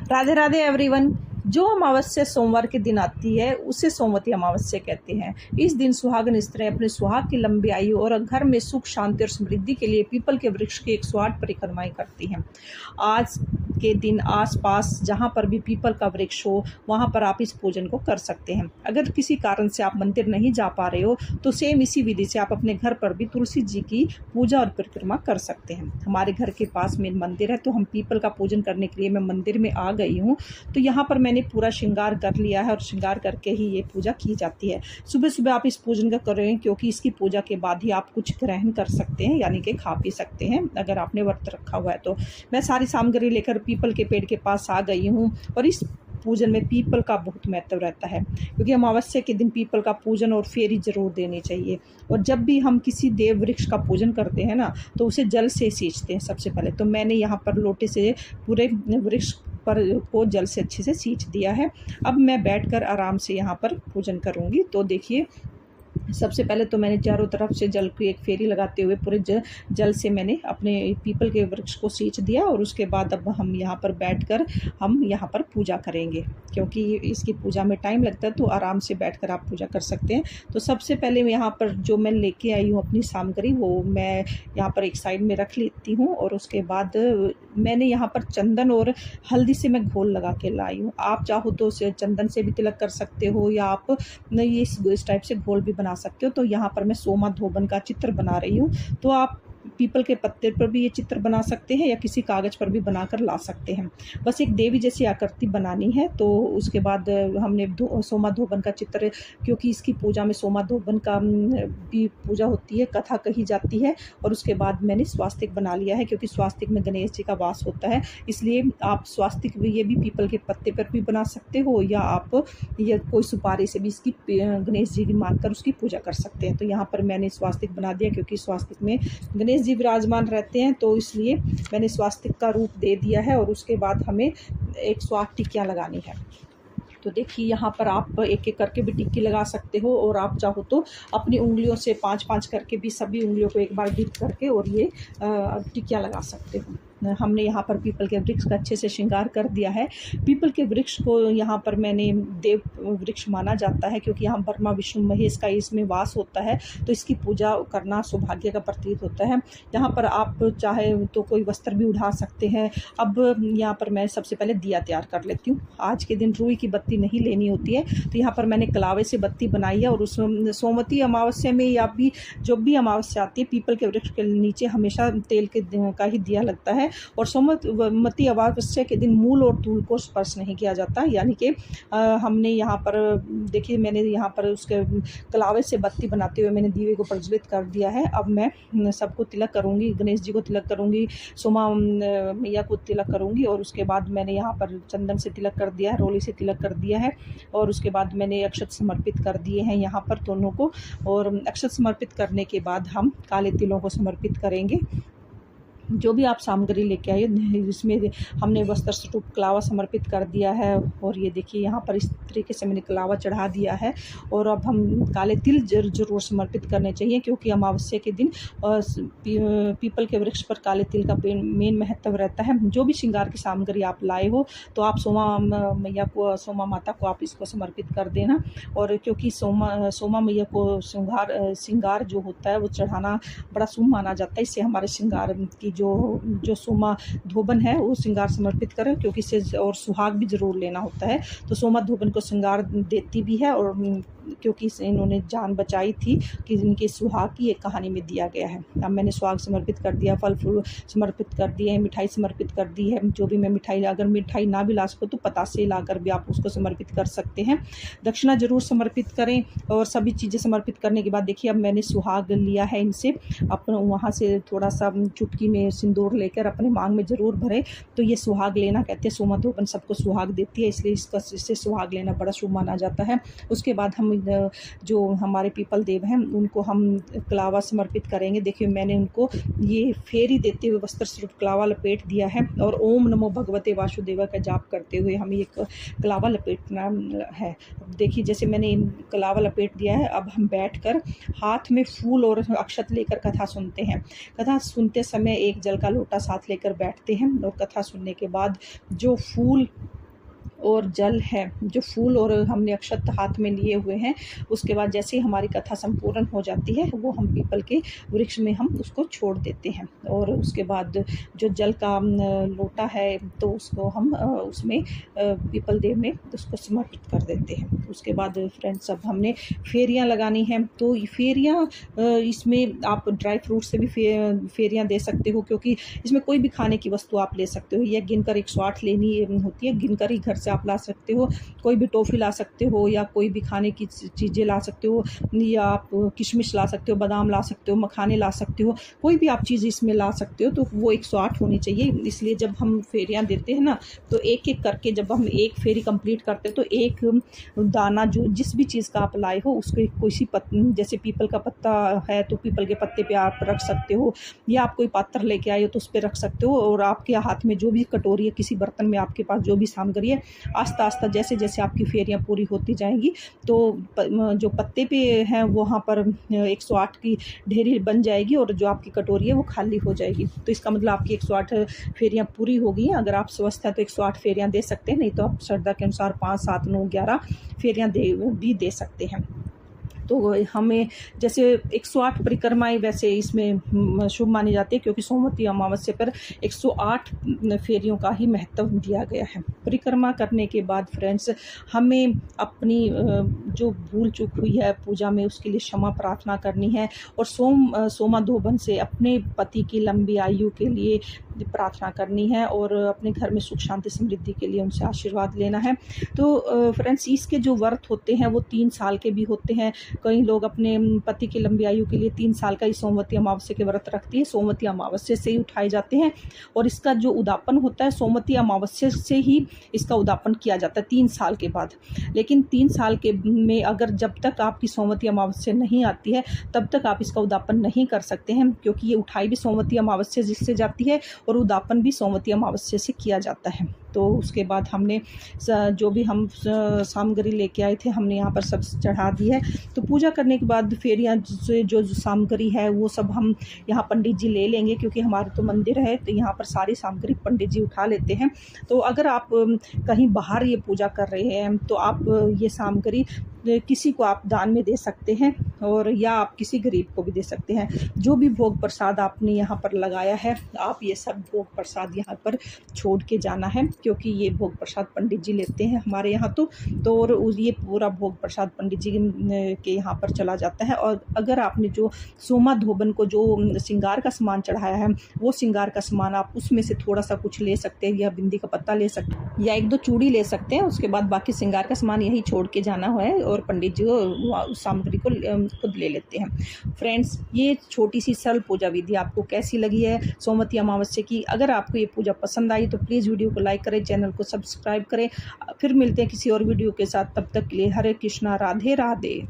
Radhe Radhe everyone. जो अमावस्या सोमवार के दिन आती है उसे सोमवती अमावस्या कहते हैं। इस दिन सुहागन स्त्रियां अपने सुहाग की लंबी आयु और घर में सुख शांति और समृद्धि के लिए पीपल के वृक्ष की 108 परिक्रमाएं करती हैं। आज के दिन आसपास जहां पर भी पीपल का वृक्ष हो वहां पर आप इस पूजन को कर सकते हैं। अगर किसी कारण से आप मंदिर नहीं जा पा रहे हो तो सेम इसी विधि से आप अपने घर पर भी तुलसी जी की पूजा और परिक्रमा कर सकते हैं। हमारे घर के पास में मंदिर है तो हम पीपल का पूजन करने के लिए मैं मंदिर में आ गई हूँ। तो यहाँ पर मैंने पूरा श्रृंगार कर लिया है और श्रृंगार करके ही ये पूजा की जाती है। सुबह सुबह आप इस पूजन का करें क्योंकि इसकी पूजा के बाद ही आप कुछ ग्रहण कर सकते हैं, यानी कि खा पी सकते हैं अगर आपने व्रत रखा हुआ है तो। मैं सारी सामग्री लेकर पीपल के पेड़ के पास आ गई हूँ और इस पूजन में पीपल का बहुत महत्व रहता है क्योंकि अमावस्या के दिन पीपल का पूजन और फेरी जरूर देनी चाहिए। और जब भी हम किसी देव वृक्ष का पूजन करते हैं ना तो उसे जल से सींचते हैं सबसे पहले। तो मैंने यहाँ पर लोटे से पूरे वृक्ष पर को जल से अच्छे से सींच दिया है। अब मैं बैठकर आराम से यहाँ पर पूजन करूँगी। तो देखिए, सबसे पहले तो मैंने चारों तरफ से जल की एक फेरी लगाते हुए पूरे जल से मैंने अपने पीपल के वृक्ष को सींच दिया। और उसके बाद अब हम यहाँ पर बैठकर हम यहाँ पर पूजा करेंगे क्योंकि इसकी पूजा में टाइम लगता है, तो आराम से बैठकर आप पूजा कर सकते हैं। तो सबसे पहले यहाँ पर जो मैं लेके आई हूँ अपनी सामग्री वो मैं यहाँ पर एक साइड में रख लेती हूँ। और उसके बाद मैंने यहाँ पर चंदन और हल्दी से मैं घोल लगा के लाई हूँ। आप चाहो तो उसे चंदन से भी तिलक कर सकते हो या आप ये इस टाइप से घोल भी बना सकते हो। तो यहाँ पर मैं सोमा धोबन का चित्र बना रही हूँ। तो आप पीपल के पत्ते पर भी ये चित्र बना सकते हैं या किसी कागज़ पर भी बनाकर ला सकते हैं। बस एक देवी जैसी आकृति बनानी है। तो उसके बाद हमने सोमा धोबन का चित्र, क्योंकि इसकी पूजा में सोमा धोबन का भी पूजा होती है, कथा कही जाती है। और उसके बाद मैंने स्वास्तिक बना लिया है क्योंकि स्वास्तिक में गणेश जी का वास होता है, इसलिए आप स्वास्तिक भी ये भी पीपल के पत्ते पर भी बना सकते हो या आप ये कोई सुपारी से भी इसकी गणेश जी की मानकर उसकी पूजा कर सकते हैं। तो यहाँ पर मैंने स्वास्तिक बना दिया क्योंकि स्वास्तिक में गणेश जी विराजमान रहते हैं, तो इसलिए मैंने स्वास्तिक का रूप दे दिया है। और उसके बाद हमें 108 टिक्कियाँ लगानी है। तो देखिए, यहाँ पर आप एक एक करके भी टिक्की लगा सकते हो और आप चाहो तो अपनी उंगलियों से 5-5 करके भी सभी उंगलियों को एक बार डिप करके और ये टिक्कियाँ लगा सकते हो। हमने यहाँ पर पीपल के वृक्ष का अच्छे से श्रृंगार कर दिया है। पीपल के वृक्ष को यहाँ पर मैंने देव वृक्ष माना जाता है क्योंकि यहाँ ब्रह्मा विष्णु महेश का इसमें वास होता है, तो इसकी पूजा करना सौभाग्य का प्रतीक होता है। यहाँ पर आप चाहे तो कोई वस्त्र भी उठा सकते हैं। अब यहाँ पर मैं सबसे पहले दिया तैयार कर लेती हूँ। आज के दिन रुई की बत्ती नहीं लेनी होती है, तो यहाँ पर मैंने कलावे से बत्ती बनाई है। और उसमें सोमवती अमावस्या में या भी जो भी अमावस्या आती है, पीपल के वृक्ष के नीचे हमेशा तेल के का ही दिया लगता है। और सोमवती अमावस्या के दिन मूल और तूल को स्पर्श नहीं किया जाता, यानी कि हमने यहाँ पर देखिए, मैंने यहाँ पर उसके कलावे से बत्ती बनाते हुए मैंने दीवे को प्रज्वलित कर दिया है। अब मैं सबको तिलक करूँगी, गणेश जी को तिलक करूँगी, सोमा मैया को तिलक करूँगी। और उसके बाद मैंने यहाँ पर चंदन से तिलक कर दिया है, रोली से तिलक कर दिया है। और उसके बाद मैंने अक्षत समर्पित कर दिए हैं यहाँ पर दोनों को। और अक्षत समर्पित करने के बाद हम काले तिलों को समर्पित करेंगे। जो भी आप सामग्री लेके आए, इसमें हमने वस्त्र स्वरूप कलावा समर्पित कर दिया है। और ये देखिए, यहाँ पर इस तरीके से मैंने कलावा चढ़ा दिया है। और अब हम काले तिल जरूर समर्पित करने चाहिए क्योंकि अमावस्या के दिन पीपल के वृक्ष पर काले तिल का मेन महत्व रहता है। जो भी श्रृंगार की सामग्री आप लाए हो तो आप सोमा मैया को, सोमा माता को आप इसको समर्पित कर देना। और क्योंकि सोमा मैया को श्रृंगार जो होता है वो चढ़ाना बड़ा शुभ माना जाता है, इससे हमारे श्रृंगार की जो सोमा धोबन है वो श्रृंगार समर्पित करें क्योंकि इससे और सुहाग भी जरूर लेना होता है। तो सोमा धोबन को श्रृंगार देती भी है और क्योंकि इन्होंने जान बचाई थी कि इनके सुहाग की एक कहानी में दिया गया है। अब मैंने सुहाग समर्पित कर दिया, फल फूल समर्पित कर दिए हैं, मिठाई समर्पित कर दी है। जो भी मैं मिठाई, अगर मिठाई ना भी ला सको तो पतासे लाकर भी आप उसको समर्पित कर सकते हैं। दक्षिणा जरूर समर्पित करें। और सभी चीज़ें समर्पित करने के बाद देखिए, अब मैंने सुहाग लिया है इनसे, अपना वहाँ से थोड़ा सा चुटकी में सिंदूर लेकर अपने मांग में जरूर भरे। तो ये सुहाग लेना कहते हैं, सोमा धोबन सबको सुहाग देती है, इसलिए इससे सुहाग लेना बड़ा शुभ माना जाता है। उसके बाद हम जो हमारे पीपल देव हैं उनको हम कलावा समर्पित करेंगे। देखिए, मैंने उनको ये फेरी देते हुए वस्त्र स्वरूप कलावा लपेट दिया है। और ओम नमो भगवते वासुदेवा का जाप करते हुए हमें ये कलावा लपेटना है। देखिए, जैसे मैंने कलावा लपेट दिया है, अब हम बैठकर हाथ में फूल और अक्षत लेकर कथा सुनते हैं। कथा सुनते समय एक जल का लोटा साथ लेकर बैठते हैं और कथा सुनने के बाद जो फूल और जल है, जो फूल और हमने अक्षत हाथ में लिए हुए हैं, उसके बाद जैसे ही हमारी कथा संपूर्ण हो जाती है वो हम पीपल के वृक्ष में हम उसको छोड़ देते हैं। और उसके बाद जो जल का लोटा है तो उसको हम उसमें पीपल देव में उसको समर्पित कर देते हैं। उसके बाद फ्रेंड्स अब हमने फेरियाँ लगानी हैं, तो फेरियाँ इसमें आप ड्राई फ्रूट से भी फेरियाँ दे सकते हो, क्योंकि इसमें कोई भी खाने की वस्तु आप ले सकते हो। या गिनकर 108 लेनी होती है, गिनकर ही घर से आप ला सकते हो। कोई भी टॉफ़ी ला सकते हो या कोई भी खाने की चीज़ें ला सकते हो, या आप किशमिश ला सकते हो, बादाम ला सकते हो, मखाने ला सकते हो, कोई भी आप चीज़ इसमें ला सकते हो। तो वो 108 होनी चाहिए। इसलिए जब हम फेरियाँ देते हैं ना, तो एक एक करके जब हम एक फेरी कंप्लीट करते हैं तो एक दाना जो जिस भी चीज़ का आप लाए हो उसको किसी जैसे पीपल का पत्ता है तो पीपल के पत्ते पे आप रख सकते हो, या आप कोई पात्र लेके आए हो तो उस पर रख सकते हो। और आपके हाथ में जो भी कटोरी है, किसी बर्तन में आपके पास जो भी सामग्री है, आस्ता आस्ता जैसे जैसे आपकी फेरियाँ पूरी होती जाएंगी तो जो पत्ते पे हैं वहाँ पर 108 की ढेरी बन जाएगी और जो आपकी कटोरी है वो खाली हो जाएगी। तो इसका मतलब आपकी 108 फेरियाँ पूरी हो गई हैं। अगर आप स्वस्थ हैं तो 108 फेरियाँ दे सकते हैं, नहीं तो आप श्रद्धा के अनुसार 5, 7, 9, 11 फेरियाँ दे सकते हैं। तो हमें जैसे 108 परिक्रमाएँ वैसे इसमें शुभ मानी जाती है, क्योंकि सोमवती अमावस्या पर 108 फेरियों का ही महत्व दिया गया है। परिक्रमा करने के बाद फ्रेंड्स हमें अपनी जो भूल चूक हुई है पूजा में उसके लिए क्षमा प्रार्थना करनी है, और सोमाधोबन से अपने पति की लंबी आयु के लिए प्रार्थना करनी है, और अपने घर में सुख शांति समृद्धि के लिए उनसे आशीर्वाद लेना है। तो फ्रेंड्स इसके जो व्रत होते हैं वो 3 साल के भी होते हैं। कई लोग अपने पति की लंबी आयु के लिए 3 साल का ही सोमवती अमावस्या के व्रत रखती है। सोमवती अमावस्या से ही उठाए जाते हैं, और इसका जो उद्यापन होता है सोमवती अमावस्या से ही इसका उद्यापन किया जाता है 3 साल के बाद। लेकिन 3 साल के में अगर जब तक आपकी सोमवती अमावस्या नहीं आती है तब तक आप इसका उद्यापन नहीं कर सकते हैं, क्योंकि ये उठाई भी सोमवती अमावस्या जिससे जाती है और उद्यापन भी सोमवती अमावस्या से किया जाता है। तो उसके बाद हमने जो भी हम सामग्री लेके आए थे हमने यहाँ पर सब चढ़ा दी है। तो पूजा करने के बाद फेरियाँ से जो सामग्री है वो सब हम यहाँ पंडित जी ले लेंगे, क्योंकि हमारा तो मंदिर है तो यहाँ पर सारी सामग्री पंडित जी उठा लेते हैं। तो अगर आप कहीं बाहर ये पूजा कर रहे हैं तो आप ये सामग्री किसी को आप दान में दे सकते हैं, और या आप किसी गरीब को भी दे सकते हैं। जो भी भोग प्रसाद आपने यहाँ पर लगाया है आप ये सब भोग प्रसाद यहाँ पर छोड़ के जाना है, क्योंकि ये भोग प्रसाद पंडित जी लेते हैं हमारे यहाँ। तो और ये पूरा भोग प्रसाद पंडित जी के यहाँ पर चला जाता है। और अगर आपने जो सोमा धोबन को जो श्रृंगार का सामान चढ़ाया है वो श्रृंगार का सामान आप उसमें से थोड़ा सा कुछ ले सकते हैं, या बिंदी का पत्ता ले सकते हैं, या 1-2 चूड़ी ले सकते हैं। उसके बाद बाकी श्रृंगार का सामान यही छोड़ के जाना है, और पंडित जी उस सामग्री को खुद ले लेते हैं। फ्रेंड्स ये छोटी सी सरल पूजा विधि आपको कैसी लगी है सोमवती अमावस्या की? अगर आपको ये पूजा पसंद आई तो प्लीज़ वीडियो को लाइक करें, चैनल को सब्सक्राइब करें। फिर मिलते हैं किसी और वीडियो के साथ, तब तक के लिए हरे कृष्णा, राधे राधे।